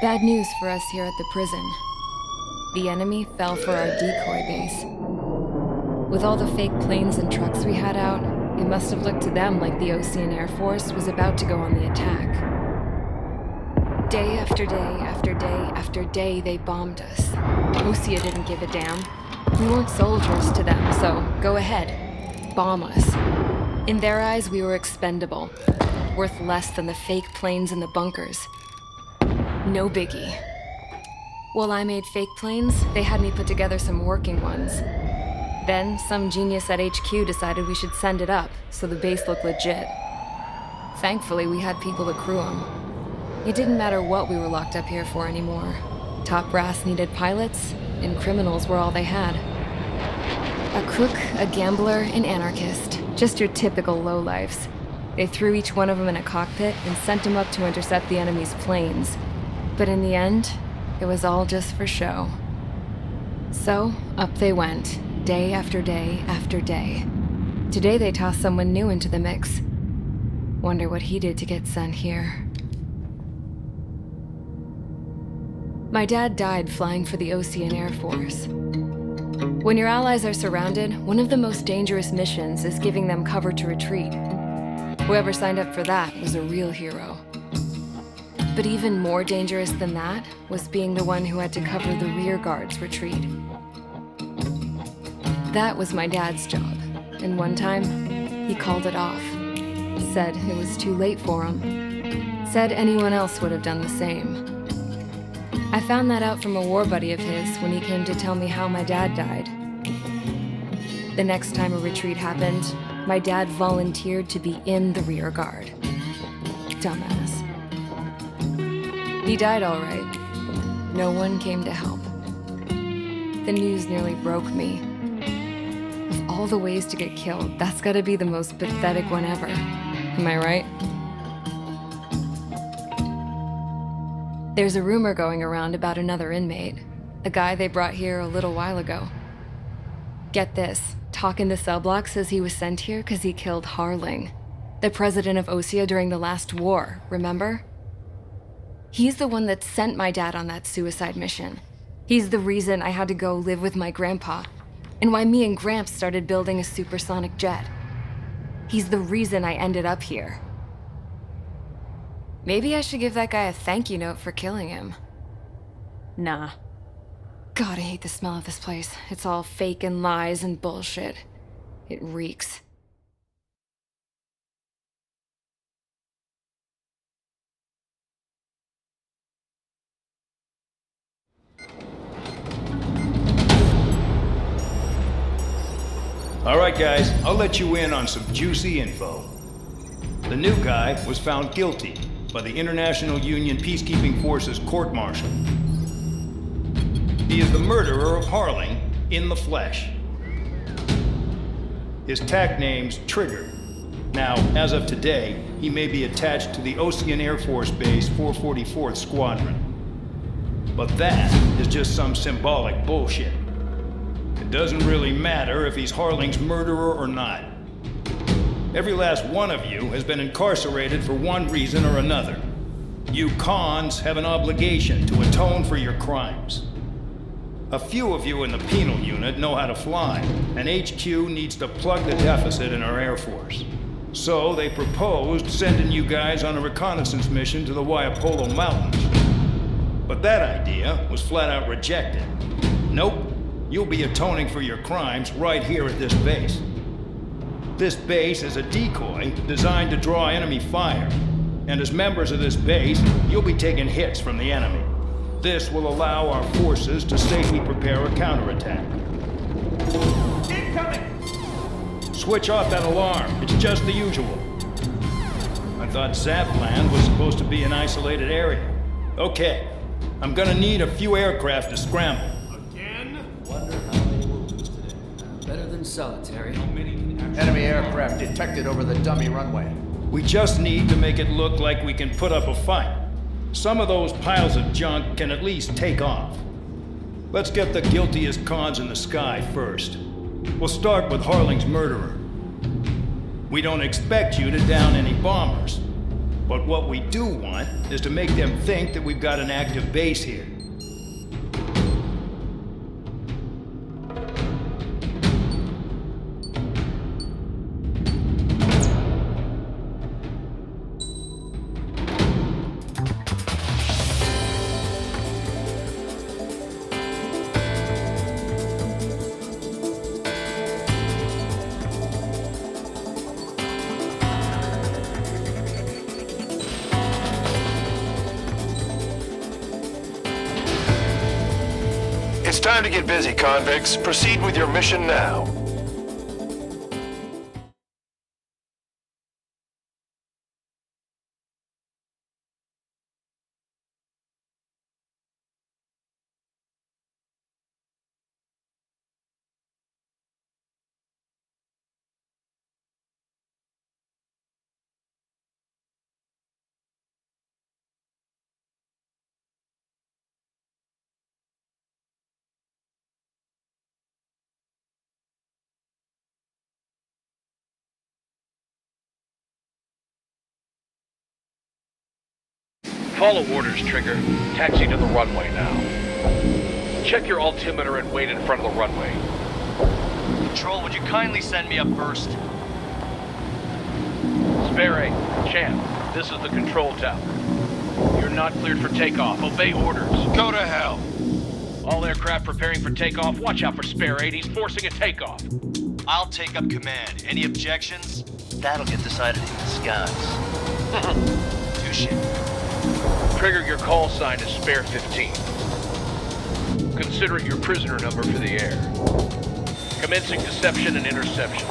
Bad news for us here at the prison. The enemy fell for our decoy base. With all the fake planes and trucks we had out, it must have looked to them like the Osean Air Force was about to go on the attack. Day after day after day after day, they bombed us. Osea didn't give a damn. We weren't soldiers to them, so go ahead. Bomb us. In their eyes, we were expendable. Worth less than the fake planes in the bunkers. No biggie. While I made fake planes, they had me put together some working ones. Then, some genius at HQ decided we should send it up, so the base looked legit. Thankfully, we had people to crew them. It didn't matter what we were locked up here for anymore. Top brass needed pilots, and criminals were all they had. A crook, a gambler, an anarchist. Just your typical lowlifes. They threw each one of them in a cockpit and sent them up to intercept the enemy's planes. But in the end, it was all just for show. So, up they went, day after day after day. Today they tossed someone new into the mix. Wonder what he did to get sent here. My dad died flying for the Osean Air Force. When your allies are surrounded, one of the most dangerous missions is giving them cover to retreat. Whoever signed up for that was a real hero. But even more dangerous than that was being the one who had to cover the rear guard's retreat. That was my dad's job, and one time, he called it off. Said it was too late for him. Said anyone else would have done the same. I found that out from a war buddy of his when he came to tell me how my dad died. The next time a retreat happened, my dad volunteered to be in the rear guard. Dumbass. He died all right. No one came to help. The news nearly broke me. Of all the ways to get killed, that's gotta be the most pathetic one ever. Am I right? There's a rumor going around about another inmate. A guy they brought here a little while ago. Get this, talk in the cell block says he was sent here because he killed Harling, the president of Osea during the last war, remember? He's the one that sent my dad on that suicide mission. He's the reason I had to go live with my grandpa, and why me and Gramps started building a supersonic jet. He's the reason I ended up here. Maybe I should give that guy a thank you note for killing him. Nah. God, I hate the smell of this place. It's all fake and lies and bullshit. It reeks. All right, guys, I'll let you in on some juicy info. The new guy was found guilty by the International Union Peacekeeping Forces court-martial. He is the murderer of Harling in the flesh. His tag name's Trigger. Now, as of today, he may be attached to the Osean Air Force Base 444th Squadron. But that is just some symbolic bullshit. It doesn't really matter if he's Harling's murderer or not. Every last one of you has been incarcerated for one reason or another. You cons have an obligation to atone for your crimes. A few of you in the penal unit know how to fly, and HQ needs to plug the deficit in our Air Force. So they proposed sending you guys on a reconnaissance mission to the Waiapolo Mountains. But that idea was flat out rejected. Nope. You'll be atoning for your crimes right here at this base. This base is a decoy designed to draw enemy fire. And as members of this base, you'll be taking hits from the enemy. This will allow our forces to safely prepare a counterattack. Incoming! Switch off that alarm. It's just the usual. I thought Zapland was supposed to be an isolated area. Okay. I'm gonna need a few aircraft to scramble. Wonder how many we'll lose today. Better than solitary. Enemy aircraft detected over the dummy runway. We just need to make it look like we can put up a fight. Some of those piles of junk can at least take off. Let's get the guiltiest cons in the sky first. We'll start with Harling's murderer. We don't expect you to down any bombers. But what we do want is to make them think that we've got an active base here. It's time to get busy, convicts. Proceed with your mission now. Follow orders, Trigger. Taxi to the runway now. Check your altimeter and wait in front of the runway. Control, would you kindly send me up first? Spare 8, Champ, this is the control tower. You're not cleared for takeoff. Obey orders. Go to hell. All aircraft preparing for takeoff. Watch out for Spare 8. He's forcing a takeoff. I'll take up command. Any objections? That'll get decided in the skies. Touche. Trigger, your call sign is Spare 15. Consider it your prisoner number for the air. Commencing deception and interception.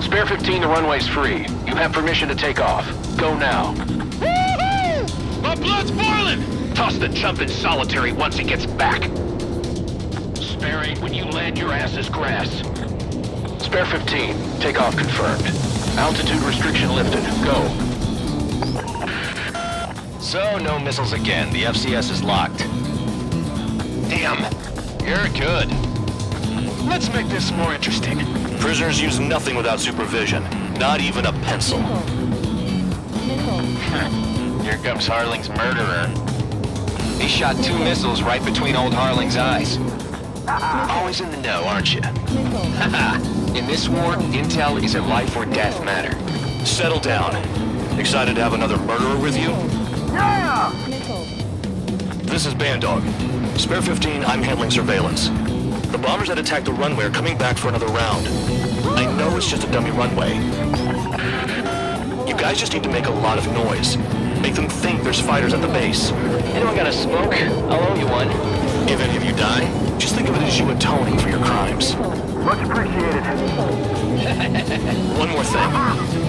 Spare 15, the runway's free. You have permission to take off. Go now. Woo-hoo! My blood's boiling! Toss the chump in solitary once he gets back. Spare 8, when you land, your ass is grass. Spare 15, takeoff confirmed. Altitude restriction lifted. Go. So, no missiles again. The FCS is locked. Damn. You're good. Let's make this more interesting. Prisoners use nothing without supervision. Not even a pencil. Here comes Harling's murderer. He shot 2 missiles right between old Harling's eyes. Always in the know, aren't you? In this war, intel is a life or death matter. Settle down. Excited to have another murderer with you? Yeah! This is Bandog. Spare 15, I'm handling surveillance. The bombers that attacked the runway are coming back for another round. I know it's just a dummy runway. You guys just need to make a lot of noise. Make them think there's fighters at the base. Anyone got a smoke? I'll owe you one. If any of you die, just think of it as you atoning for your crimes. Much appreciated. One more thing.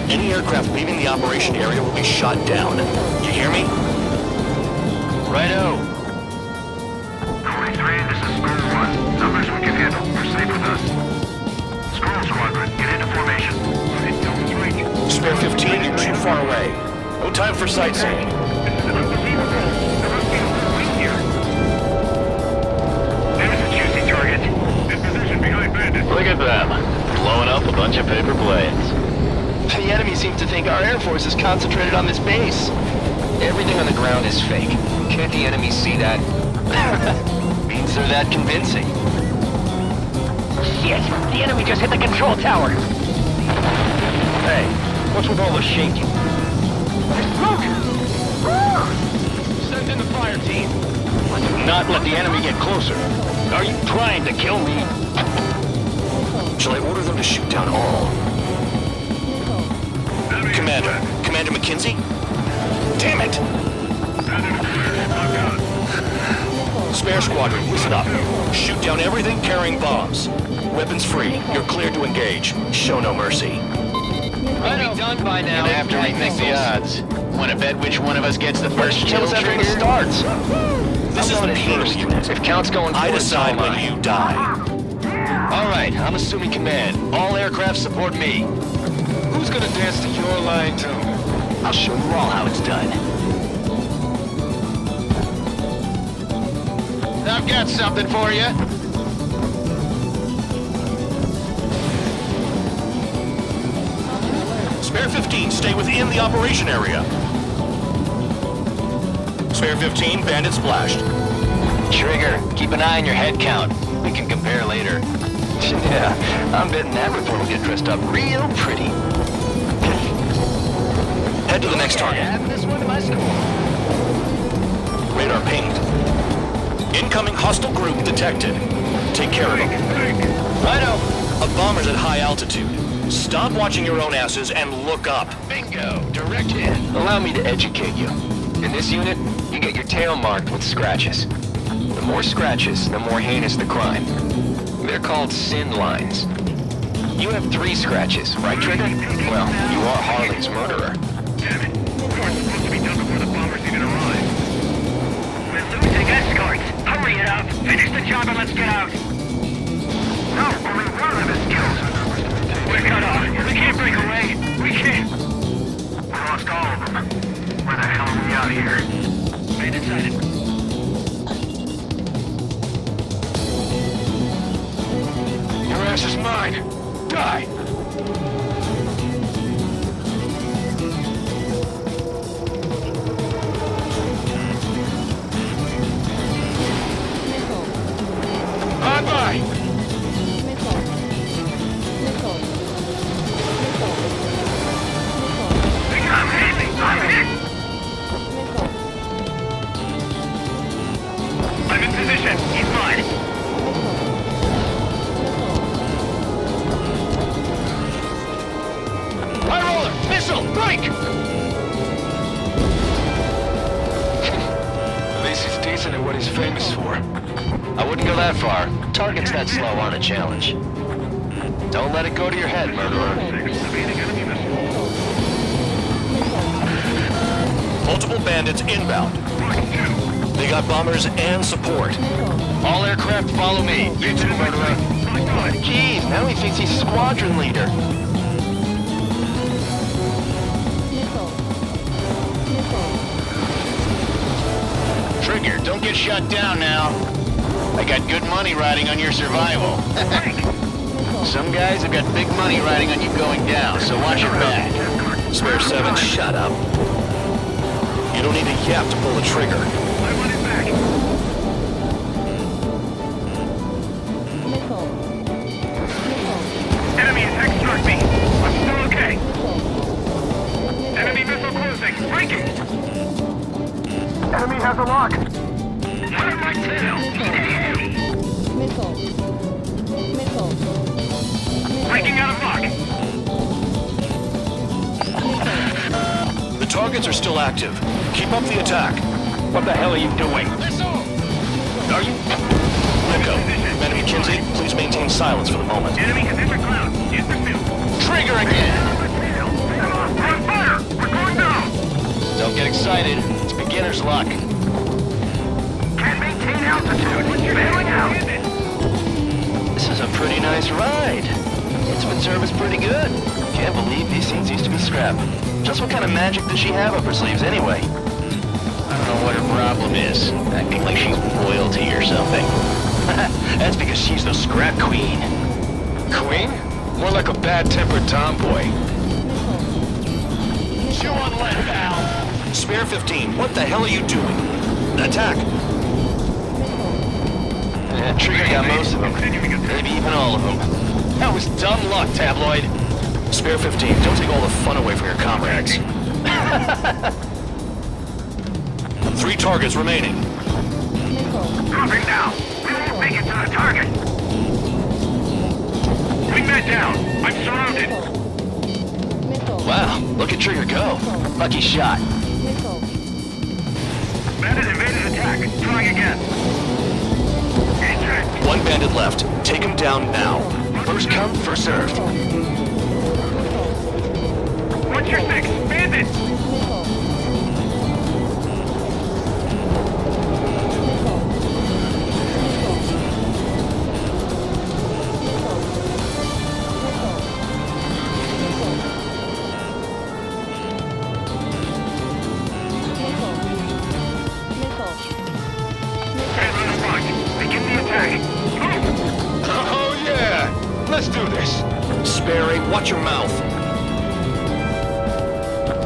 Any aircraft leaving the operation area will be shot down. You hear me? Righto. 43, this is Squirrel 1. Numbers we can handle. You're safe with us. Squirrel Squadron, get into formation. Spare 15, you're too far away. No time for sightseeing. Look at them, blowing up a bunch of paper planes. The enemy seems to think our Air Force is concentrated on this base. Everything on the ground is fake. Can't the enemy see that? Means they're that convincing. Shit! The enemy just hit the control tower! Hey, what's with all the shaking? There's smoke! Send in the fire team. Not let the enemy get closer. Are you trying to kill me? Shall I order them to shoot down all? Commander McKenzie? Damn it! Spare Squadron, listen up. Shoot down everything carrying bombs. Weapons free. You're cleared to engage. Show no mercy. We'll be done by now. And after we think the odds. Want to bet which one of us gets the first kill after it starts? This is the Penal unit. If count's going I forward, decide so am when I. you die. All right, I'm assuming command. All aircraft support me. Who's gonna dance to your line, too? I'll show you all how it's done. I've got something for you. Spare 15, stay within the operation area. Spare 15, bandit splashed. Trigger, keep an eye on your head count. We can compare later. Yeah, I'm betting that report will get dressed up real pretty. Head to the next target. Add this one to my score. Radar pinged. Incoming hostile group detected. Take care of them. Righto. A bomber's at high altitude. Stop watching your own asses and look up. Bingo, direct hit. Allow me to educate you. In this unit, you get your tail marked with scratches. The more scratches, the more heinous the crime. They're called sin lines. You have 3 scratches, right, Trigger? Well, you are Harley's murderer. Damn it. We were supposed to be done before the bombers even arrived. We're losing escorts. Hurry it up. Finish the job and let's get out. No, only one of them is killed. We're cut off. We can't break away. We can't. We lost all of them. Where the hell are we out here? Stay decided. Your ass is mine. Die. Bye-bye. I'm hit. I'm in position. He's mine. High roller! Missile! Break! At least he's decent at what he's famous for. I wouldn't go that far. Target's that slow on a challenge. Don't let it go to your head, murderer. Multiple bandits inbound. They got bombers and support. All aircraft follow me. You too, murderer. Jeez, now he thinks he's squadron leader. Trigger, don't get shut down now. I got good money riding on your survival. Some guys have got big money riding on you going down, so watch your back. Spare 7, shut up. You don't need a yap to pull the trigger. I want it back. Enemy attack struck me. I'm still okay. Enemy missile closing. Break it. Enemy has a lock. Where my tail? Breaking out of lock. The targets are still active. Keep up the attack. What the hell are you doing? Are you? Nico, Madam Kinsey, please maintain silence for the moment. Enemy has entered cloud. In pursuit. Trigger again! We're on fire! We're going down! Don't get excited. It's beginner's luck. Can't maintain altitude. Bailing out. This is a pretty nice ride. Instrument service pretty good. Can't believe these things used to be scrap. Just what kind of magic does she have up her sleeves anyway? I don't know what her problem is. Acting like she's royalty or something. That's because she's the scrap queen. Queen? More like a bad-tempered tomboy. Chew on lead, pal. Spare 15, what the hell are you doing? Attack! Trigger got most of them. Maybe even all of them. That was dumb luck, Tabloid. Spare 15, don't take all the fun away from your comrades. 3 targets remaining. Dropping now. We won't make it to the target. Wingman down. I'm surrounded. Wow, look at Trigger go. Lucky shot. Bandit invaded attack. Trying again. Engine. 1 bandit left. Take him down now. First come, first served. What's your 6? Bandit. Begin the attack. Oh yeah! Let's do this. Spare 8, watch your mouth.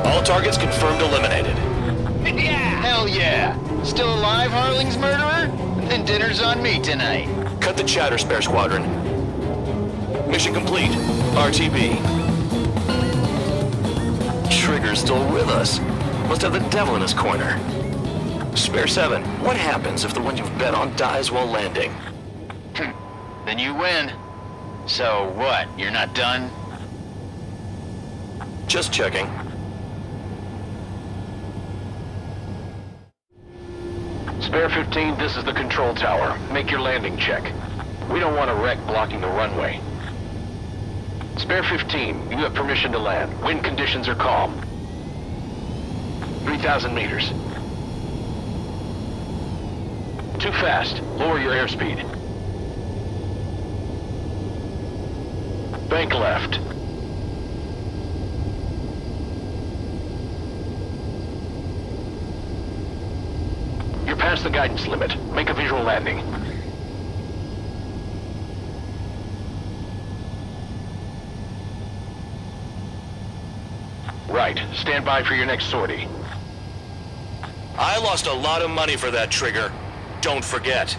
All targets confirmed eliminated. Yeah! Hell yeah! Still alive, Harling's murderer? Then dinner's on me tonight. Cut the chatter, Spare Squadron. Mission complete. RTB. Trigger's still with us. Must have the devil in his corner. Spare 7, what happens if the one you've bet on dies while landing? Then you win. So what, you're not done? Just checking. Spare 15, this is the control tower. Make your landing check. We don't want a wreck blocking the runway. Spare 15, you have permission to land. Wind conditions are calm. 3,000 meters. Too fast. Lower your airspeed. Bank left. You're past the guidance limit. Make a visual landing. Right. Stand by for your next sortie. I lost a lot of money for that, Trigger. Don't forget.